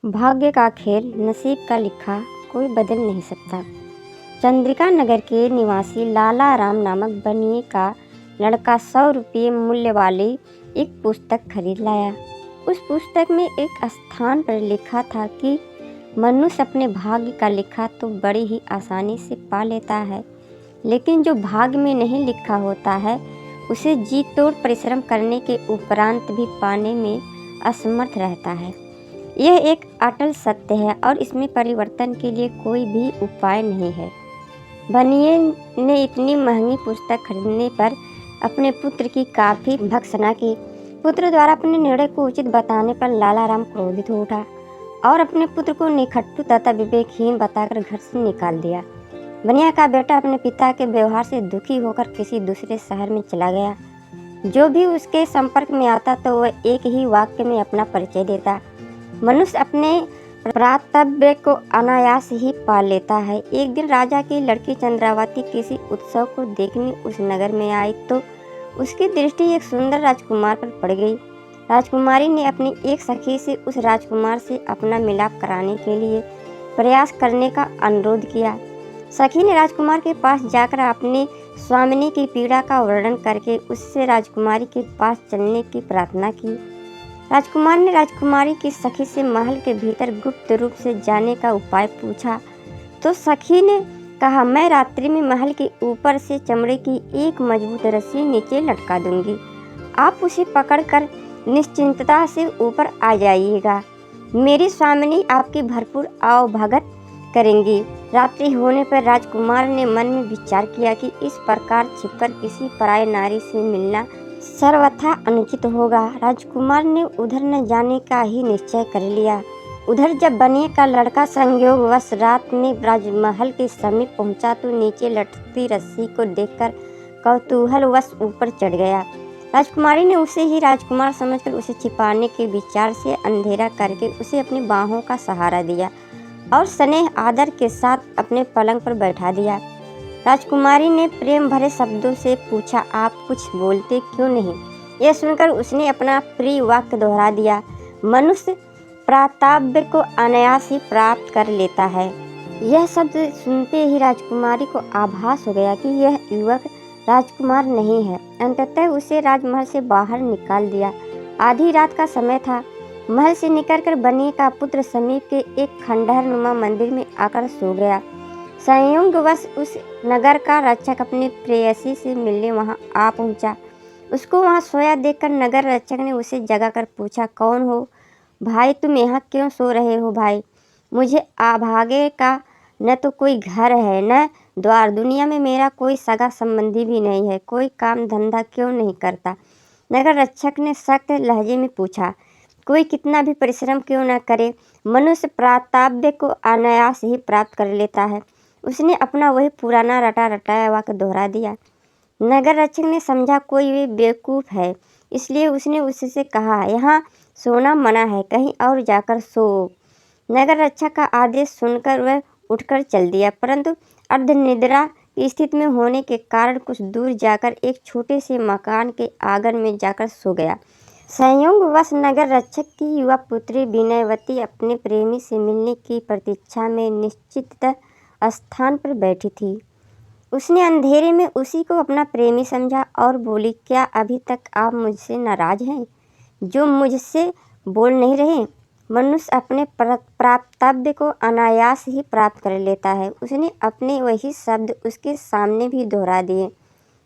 भाग्य का खेल, नसीब का लिखा कोई बदल नहीं सकता। चंद्रिका नगर के निवासी लाला राम नामक बनिए का लड़का 100 रुपये मूल्य वाली एक पुस्तक खरीद लाया। उस पुस्तक में एक स्थान पर लिखा था कि मनुष्य अपने भाग्य का लिखा तो बड़ी ही आसानी से पा लेता है, लेकिन जो भाग्य में नहीं लिखा होता है उसे जी तोड़ परिश्रम करने के उपरांत भी पाने में असमर्थ रहता है। यह एक अटल सत्य है और इसमें परिवर्तन के लिए कोई भी उपाय नहीं है। बनिए ने इतनी महंगी पुस्तक खरीदने पर अपने पुत्र की काफ़ी भर्त्सना की। पुत्र द्वारा अपने निर्णय को उचित बताने पर लाला राम क्रोधित हो उठा और अपने पुत्र को निखट्टू तथा विवेकहीन बताकर घर से निकाल दिया। बनिया का बेटा अपने पिता के व्यवहार से दुखी होकर किसी दूसरे शहर में चला गया। जो भी उसके संपर्क में आता तो वह एक ही वाक्य में अपना परिचय देता। मनुष्य अपने प्राप्तव्य को अनायास ही पा लेता है। एक दिन राजा की लड़की चंद्रावती किसी उत्सव को देखने उस नगर में आई तो उसकी दृष्टि एक सुंदर राजकुमार पर पड़ गई। राजकुमारी ने अपनी एक सखी से उस राजकुमार से अपना मिलाप कराने के लिए प्रयास करने का अनुरोध किया। सखी ने राजकुमार के पास जाकर अपने स्वामिनी की पीड़ा का वर्णन करके उससे राजकुमारी के पास चलने की प्रार्थना की। राजकुमार ने राजकुमारी की सखी से महल के भीतर गुप्त रूप से जाने का उपाय पूछा तो सखी ने कहा, मैं रात्रि में महल के ऊपर से चमड़े की एक मजबूत रस्सी नीचे लटका दूंगी। आप उसे पकड़कर निश्चिंतता से ऊपर आ जाइएगा। मेरी स्वामिनी आपकी भरपूर आवभगत करेंगी। रात्रि होने पर राजकुमार ने मन में विचार किया कि इस प्रकार छिपकर किसी पराय नारी से मिलना सर्वथा अनुचित होगा। राजकुमार ने उधर न जाने का ही निश्चय कर लिया। उधर जब बनिए का लड़का संयोगवश रात में राजमहल के समीप पहुंचा तो नीचे लटकती रस्सी को देखकर कौतूहलवश ऊपर चढ़ गया। राजकुमारी ने उसे ही राजकुमार समझकर उसे छिपाने के विचार से अंधेरा करके उसे अपनी बाहों का सहारा दिया और स्नेह आदर के साथ अपने पलंग पर बैठा दिया। राजकुमारी ने प्रेम भरे शब्दों से पूछा, आप कुछ बोलते क्यों नहीं? यह सुनकर उसने अपना प्रिय वाक्य दोहरा दिया, मनुष्य प्राप्तव्य को अनायास ही प्राप्त कर लेता है। यह शब्द सुनते ही राजकुमारी को आभास हो गया कि यह युवक राजकुमार नहीं है। अंततः उसे राजमहल से बाहर निकाल दिया। आधी रात का समय था। महल से निकलकर बनिए का पुत्र समीप के एक खंडहर नुमा मंदिर में आकर सो गया। संयोगवश उस नगर का रक्षक अपनी प्रेयसी से मिलने वहां आ पहुंचा। उसको वहां सोया देखकर नगर रक्षक ने उसे जगाकर पूछा, कौन हो भाई? तुम यहाँ क्यों सो रहे हो भाई? मुझे अभागे का न तो कोई घर है न द्वार, दुनिया में मेरा कोई सगा संबंधी भी नहीं है, कोई काम धंधा क्यों नहीं करता? नगर रक्षक ने सख्त लहजे में पूछा, कोई कितना भी परिश्रम क्यों न करे, मनुष्य प्राप्तव्य को अनायास ही प्राप्त कर लेता है। उसने अपना वही पुराना रटा रटाया वाक्य दोहरा दिया। नगर रक्षक ने समझा कोई भी बेवकूफ़ है, इसलिए उसने उससे कहा, यहाँ सोना मना है, कहीं और जाकर सो। नगर रक्षक का आदेश सुनकर वह उठकर चल दिया, परंतु अर्धनिद्रा की स्थिति में होने के कारण कुछ दूर जाकर एक छोटे से मकान के आंगन में जाकर सो गया। संयोगवश नगर रक्षक की युवा पुत्री विनयवती अपने प्रेमी से मिलने की प्रतीक्षा में निश्चित स्थान पर बैठी थी। उसने अंधेरे में उसी को अपना प्रेमी समझा और बोली, क्या अभी तक आप मुझसे नाराज हैं जो मुझसे बोल नहीं रहे? मनुष्य अपने प्राप्तव्य को अनायास ही प्राप्त कर लेता है। उसने अपने वही शब्द उसके सामने भी दोहरा दिए।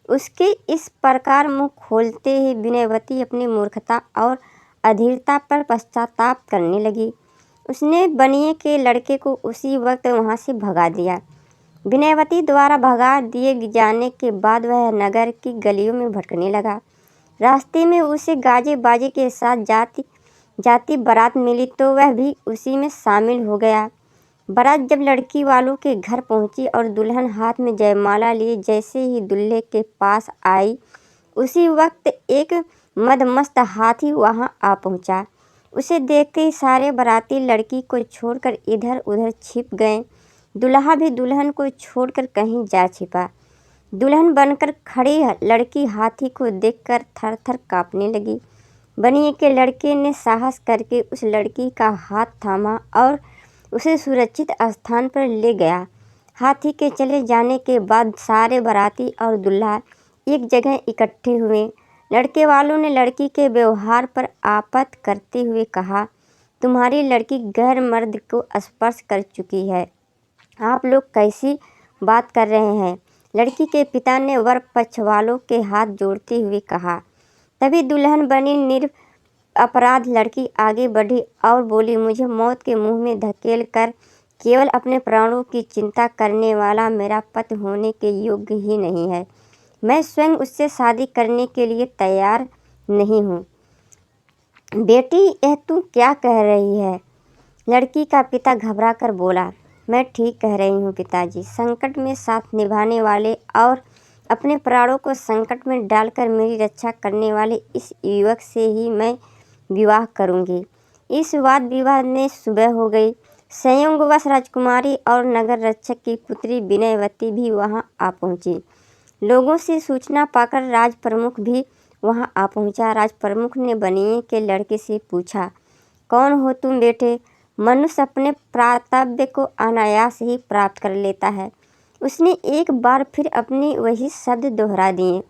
उसके इस प्रकार मुँह खोलते ही विनयवती अपनी मूर्खता और अधीरता पर पश्चाताप करने लगी। उसने बनिए के लड़के को उसी वक्त वहाँ से भगा दिया। विनयवती द्वारा भगा दिए जाने के बाद वह नगर की गलियों में भटकने लगा। रास्ते में उसे गाजे बाजे के साथ जाती बारात मिली तो वह भी उसी में शामिल हो गया। बारात जब लड़की वालों के घर पहुंची और दुल्हन हाथ में जयमाला लिए जैसे ही दूल्हे के पास आई, उसी वक्त एक मदमस्त हाथी वहां आ पहुंचा। उसे देखते ही सारे बाराती लड़की को छोड़कर इधर उधर छिप गए। दुल्हा भी दुल्हन को छोड़कर कहीं जा छिपा। दुल्हन बनकर खड़ी लड़की हाथी को देखकर थर थर कांपने लगी। बनिए के लड़के ने साहस करके उस लड़की का हाथ थामा और उसे सुरक्षित स्थान पर ले गया। हाथी के चले जाने के बाद सारे बाराती और दूल्हा एक जगह इकट्ठे हुए। लड़के वालों ने लड़की के व्यवहार पर आपत्ति करते हुए कहा, तुम्हारी लड़की गैर मर्द को स्पर्श कर चुकी है, आप लोग कैसी बात कर रहे हैं। लड़की के पिता ने वर पक्ष वालों के हाथ जोड़ते हुए कहा। तभी दुल्हन बनी निरपराध लड़की आगे बढ़ी और बोली, मुझे मौत के मुंह में धकेल कर केवल अपने प्राणों की चिंता करने वाला मेरा पति होने के योग्य ही नहीं है। मैं स्वयं उससे शादी करने के लिए तैयार नहीं हूँ। बेटी, यह तू क्या कह रही है? लड़की का पिता घबरा कर बोला, मैं ठीक कह रही हूँ पिताजी। संकट में साथ निभाने वाले और अपने प्राणों को संकट में डालकर मेरी रक्षा करने वाले इस युवक से ही मैं विवाह करूँगी। इस वाद विवाद में सुबह हो गई। संयोगवश राजकुमारी और नगर रक्षक की पुत्री विनयवती भी वहाँ आ पहुँची। लोगों से सूचना पाकर राज प्रमुख भी वहाँ आ पहुँचा। राज प्रमुख ने बनिए के लड़के से पूछा, कौन हो तुम बेटे? मनुष्य अपने प्राप्तव्य को अनायास ही प्राप्त कर लेता है। उसने एक बार फिर अपने वही शब्द दोहरा दिए।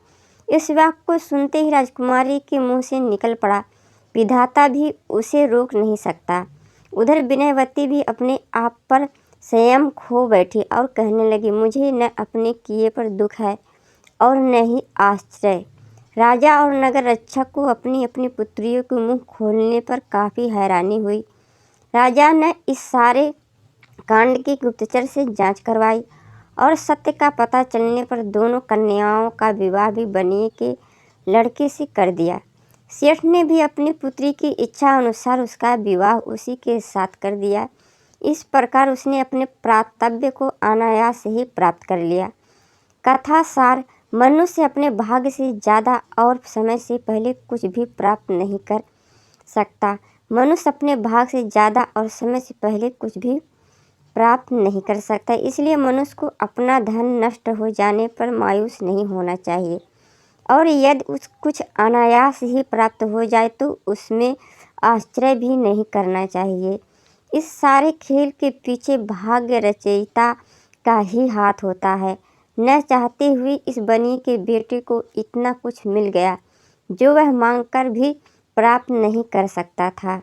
इस वाक्य को सुनते ही राजकुमारी के मुंह से निकल पड़ा, विधाता भी उसे रोक नहीं सकता। उधर विनयवती भी अपने आप पर संयम खो बैठी और कहने लगी, मुझे न अपने किए पर दुख है और न ही आश्चर्य। राजा और नगर रक्षक को अपनी अपनी पुत्रियों के मुंह खोलने पर काफ़ी हैरानी हुई। राजा ने इस सारे कांड की गुप्तचर से जांच करवाई और सत्य का पता चलने पर दोनों कन्याओं का विवाह भी बनिए के लड़के से कर दिया। सेठ ने भी अपनी पुत्री की इच्छा अनुसार उसका विवाह उसी के साथ कर दिया। इस प्रकार उसने अपने प्राप्तव्य को अनायास ही प्राप्त कर लिया। कथा सार, मनुष्य अपने भाग्य से ज़्यादा और समय से पहले कुछ भी प्राप्त नहीं कर सकता। मनुष्य अपने भाग्य से ज़्यादा और समय से पहले कुछ भी प्राप्त नहीं कर सकता। इसलिए मनुष्य को अपना धन नष्ट हो जाने पर मायूस नहीं होना चाहिए और यदि कुछ अनायास ही प्राप्त हो जाए तो उसमें आश्चर्य भी नहीं करना चाहिए। इस सारे खेल के पीछे भाग्य रचयिता का ही हाथ होता है। न चाहते हुए इस बनिए के बेटे को इतना कुछ मिल गया जो वह मांगकर भी प्राप्त नहीं कर सकता था।